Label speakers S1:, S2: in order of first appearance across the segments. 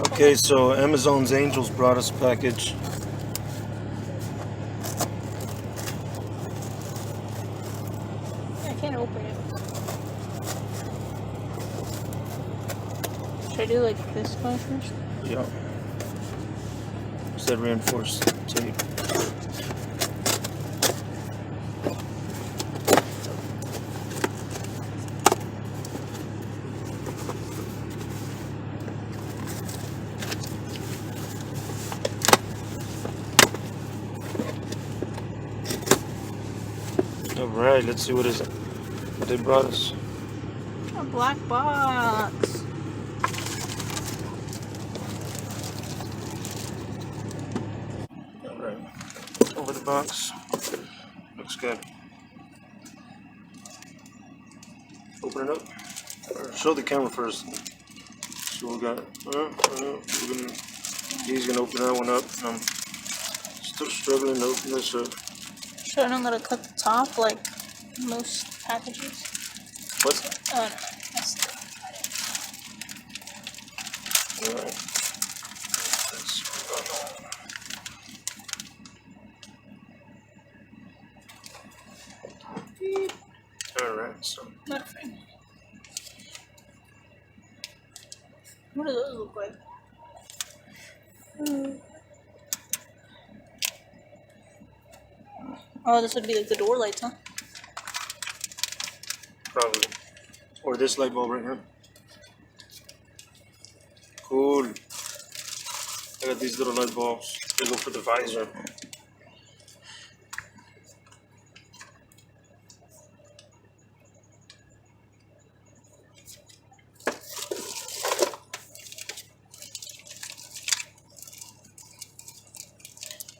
S1: Okay, so Amazon's Angels brought us a package.
S2: I can't open it. Should I do like this one first?
S1: Yeah. It's that reinforced tape. Alright, let's see what they brought us.
S2: A black box.
S1: Alright. Over the box. Looks good. Open it up. Or show the camera first. So we got he's gonna open that one up, and I'm still struggling to open this up.
S2: Sure, I don't gotta cut the top like most packages.
S1: What?
S2: Oh no, that's the
S1: Alright. Alright, so
S2: not a frame. What do those look like? Oh, this would be like the door lights, huh?
S1: probably. Or this light bulb right here. Cool. I got these little light bulbs. They go for the visor.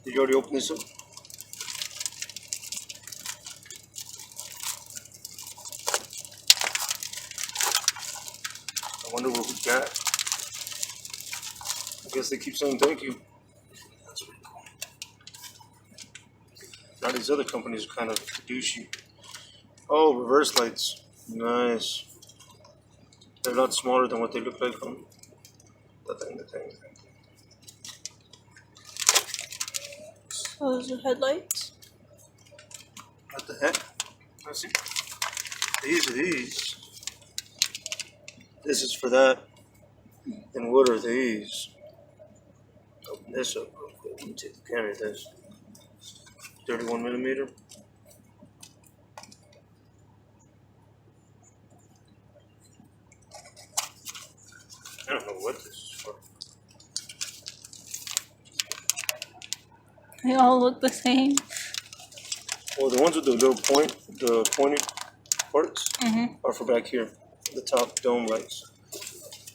S1: Did you already open this up? I wonder what we got. I guess they keep saying thank you. That's pretty cool. Now these other companies are kind of douchey. Oh, reverse lights. Nice. They're a lot smaller than what they look like from the thing.
S2: Oh, those are headlights.
S1: What the heck? Let's see. These are these. This is for that. And what are these? Open this up real quick. Let me take the camera of this. 31 millimeter. I don't know what this is for.
S2: They all look the same.
S1: Well, the ones with the little the pointed parts are for back here. The top dome lights.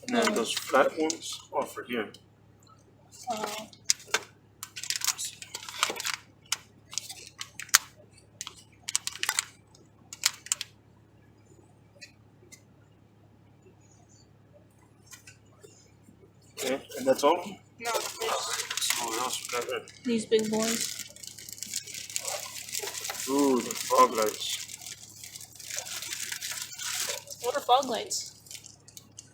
S1: And then those flat ones are for here. Okay, and that's all?
S2: No,
S1: Let's see what else we got there.
S2: these big boys.
S1: Ooh, the fog lights.
S2: What are fog lights?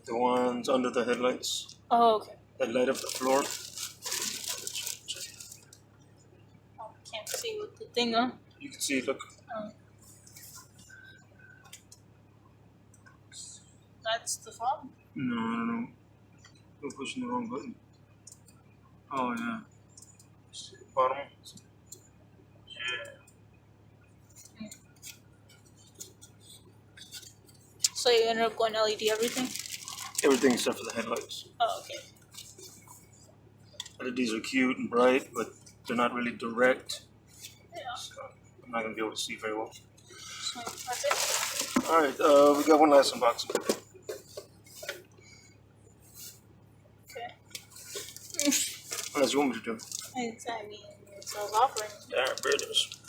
S1: The ones under the headlights
S2: Oh, okay.
S1: that light up the floor.
S2: Oh, I can't see with the thing on.
S1: You can see, look.
S2: Oh. That's the fog?
S1: No. We're pushing the wrong button. Oh, yeah. See the bottom? Yeah.
S2: So you ended up going LED everything?
S1: Everything except for the headlights.
S2: Oh, okay.
S1: LEDs are cute and bright, but they're not really direct.
S2: Yeah.
S1: So I'm not going to be able to see very well.
S2: So that's it.
S1: Alright, we got one last unboxing.
S2: Okay.
S1: What else you want me to do?
S2: I mean, it's I was offering.
S1: Yeah, there it is.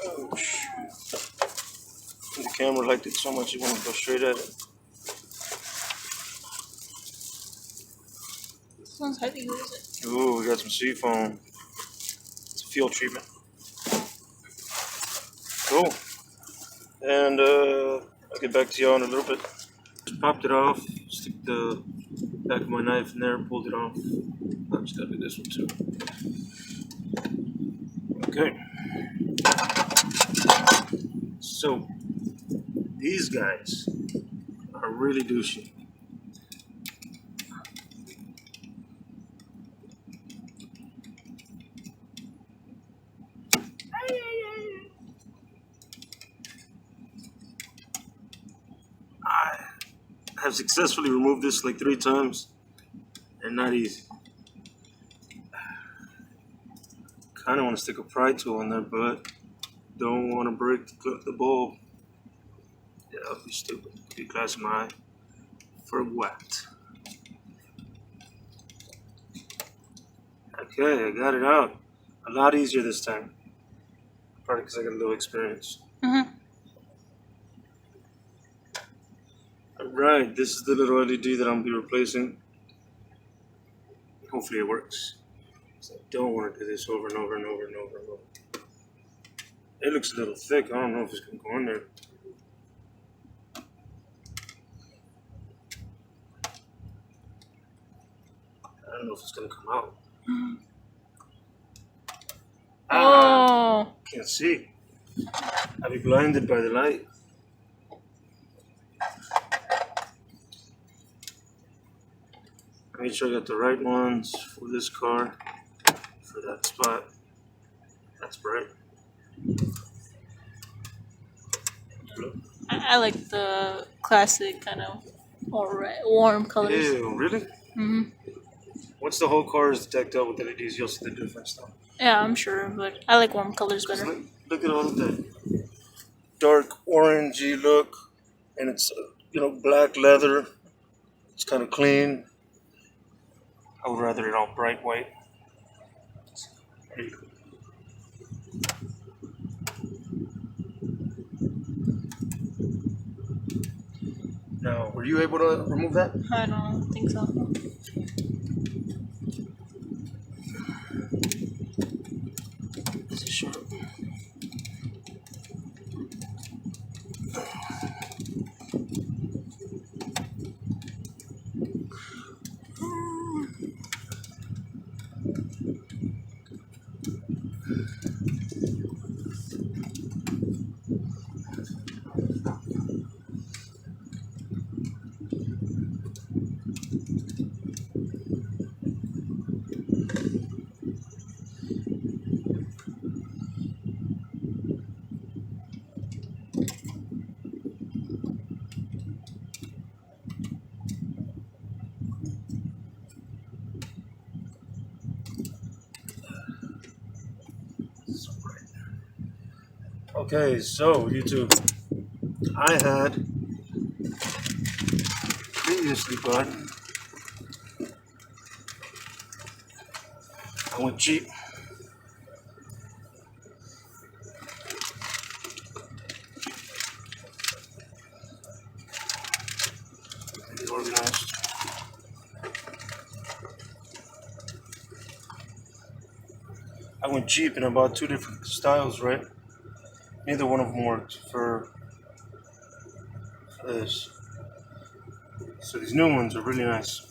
S1: Oh, shoot. The camera liked it so much you want to go straight at it.
S2: one's heavy. What is it?
S1: Ooh, we got some seafoam. It's a field treatment. Cool. And I'll get back to you in a little bit. Just popped it off. Stick the back of my knife in there. Pulled it off. I'm just gonna do this one too. Okay. So these guys are really douchey. I have successfully removed this like 3 times, and not easy. Kind of want to stick a pry tool in there, but don't want to break the bulb. Yeah, that'd be stupid. Be glass my eye for what? Okay, I got it out. A lot easier this time. Probably because I got a little experience. Alright, this is the little LED that I'm going to be replacing. Hopefully it works. So I don't want to do this over and over and over and over and over. It looks a little thick. I don't know if it's going to go in there. I don't know if it's going to come out.
S2: Oh.
S1: Can't see. I'll be blinded by the light. Make sure I got the right ones for this car, for that spot. That's bright.
S2: I like the classic kind of warm colors.
S1: Ew, really? Once the whole car is decked out with LEDs, you'll see the difference though.
S2: Yeah, I'm sure, but I like warm colors better.
S1: Look at all of that dark orangey look, and it's black leather. It's kind of clean. I would rather it all bright white. There you go. Now, were you able to remove that?
S2: I don't think so.
S1: This is sharp. Okay, so YouTube, I had previously bought, I went cheap. Get organized. I went cheap and I bought 2 different styles, right? Neither one of them worked for this. So these new ones are really nice.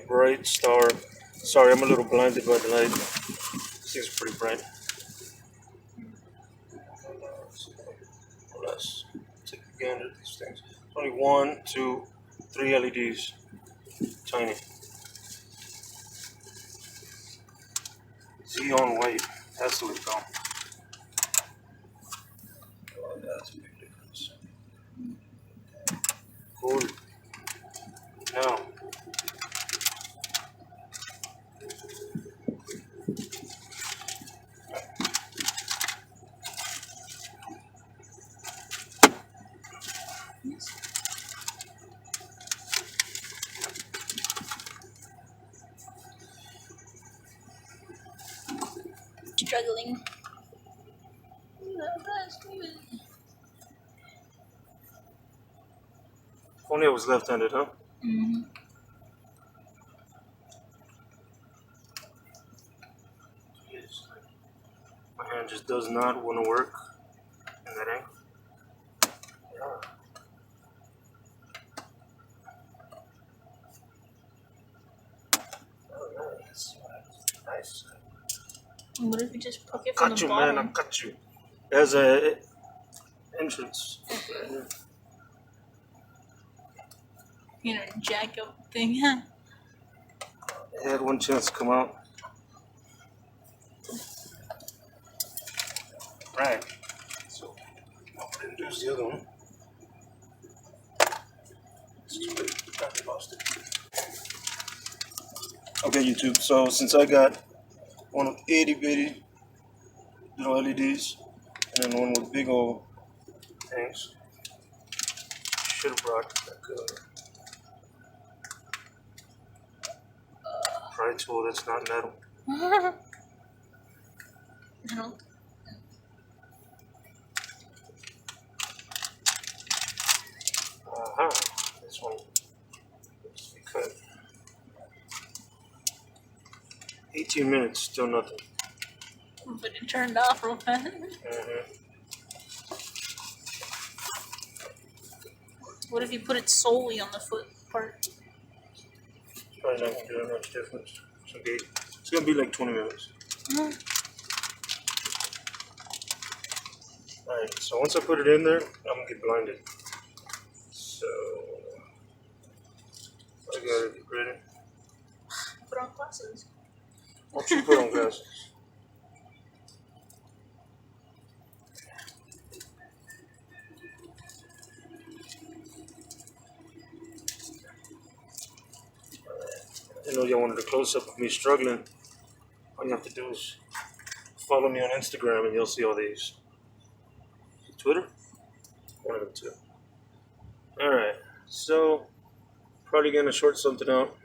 S1: Bright Star. Sorry, I'm a little blinded by the light. This thing's pretty bright. Let's take a gander at these things. It's only 1, 2, 3 LEDs. Tiny. Xeon white. That's the way to go. Oh, that's a big difference. Cool. Now,
S2: Juggling.
S1: If only I was left-handed, huh?
S2: Mm-hmm.
S1: Jeez. My hand just does not want to work in that angle. Yeah. Oh, nice. Nice.
S2: What if you just poke it from
S1: Got
S2: the
S1: you,
S2: bottom?
S1: man. I got you. There's a entrance.
S2: You know, jack up thing, huh?
S1: I had one chance to come out. Right. So I'll introduce the other one. It's too late. I lost it. Okay, YouTube. So since I got one with itty bitty little LEDs and then one with big old things, should have brought a pry tool that's not metal.
S2: I don't.
S1: This one needs to be cut. 18 minutes, still nothing.
S2: But it turned off real fast. What if you put it solely on the foot part?
S1: Probably not gonna do that much difference. It's gonna be like 20 minutes. Alright, so once I put it in there, I'm gonna get blinded. So I gotta get ready.
S2: Put on glasses.
S1: Why don't you put on glasses? I know y'all wanted a close up of me struggling. All you have to do is follow me on Instagram and you'll see all these. Twitter? One of them two. Alright, so probably gonna short something out.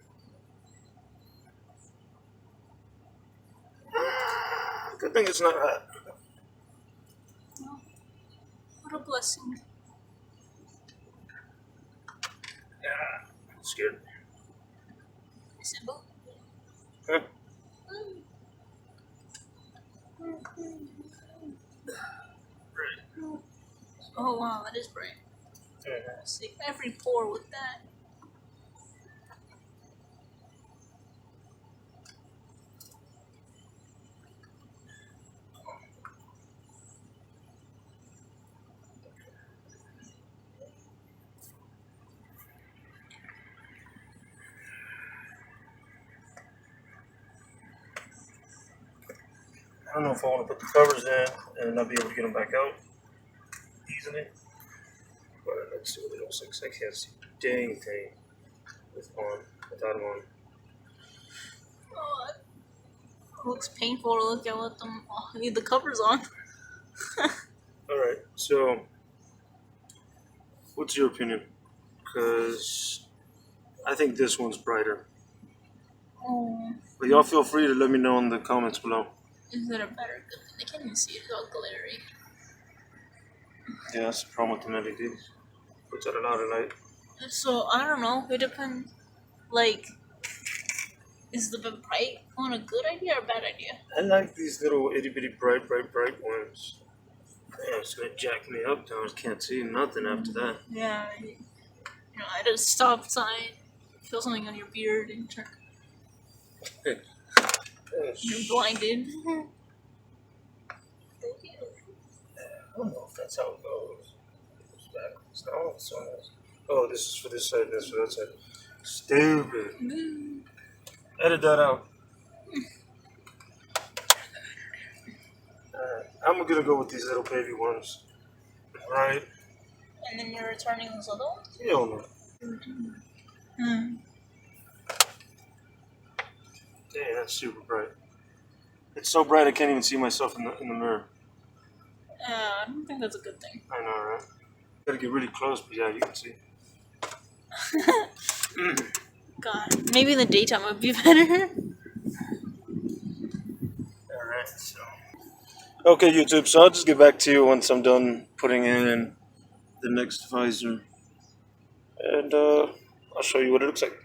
S1: Good thing it's not hot.
S2: Oh, what a blessing.
S1: Yeah, I'm scared.
S2: Symbol?
S1: Huh?
S2: Oh wow, that is bright. See every pore with that.
S1: I don't know if I want to put the covers in and not be able to get them back out easily. But let's see what it looks like. I can't see a dang thing without them on.
S2: Oh, it looks painful to look at with them. Oh, I need the covers on.
S1: Alright, so what's your opinion? Because I think this one's brighter.
S2: Oh,
S1: But y'all feel free to let me know in the comments below.
S2: is it a better? I can't even see it. It's all glary.
S1: Yeah, that's the problem with the LEDs. Puts out a lot of light.
S2: So I don't know. It depends. Like, is the bright one a good idea or a bad idea?
S1: I like these little itty bitty bright ones. Yeah, it's gonna jack me up now. I can't see nothing after that.
S2: Yeah. You know, at a stop sign, feel something on your beard and turn. You're blinded.
S1: I don't know if that's how it goes. It's backwards. No, it's so nice. Oh, this is for this side, this for that side. Stupid. Edit that out. I'm gonna go with these little baby ones. Right?
S2: And then you're returning those other ones?
S1: Hell no.
S2: Hmm.
S1: Dang, that's super bright. It's so bright I can't even see myself in the mirror.
S2: I don't think that's a good thing.
S1: I know, right? Gotta get really close, but yeah, you can see.
S2: God, maybe in the daytime would be better.
S1: Alright, so Okay, YouTube. So I'll just get back to you once I'm done putting in the next visor, and I'll show you what it looks like.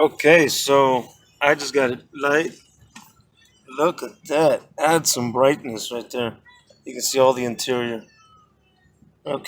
S1: Okay, so I just got it light. Look at that. Add some brightness right there. You can see all the interior. Okay.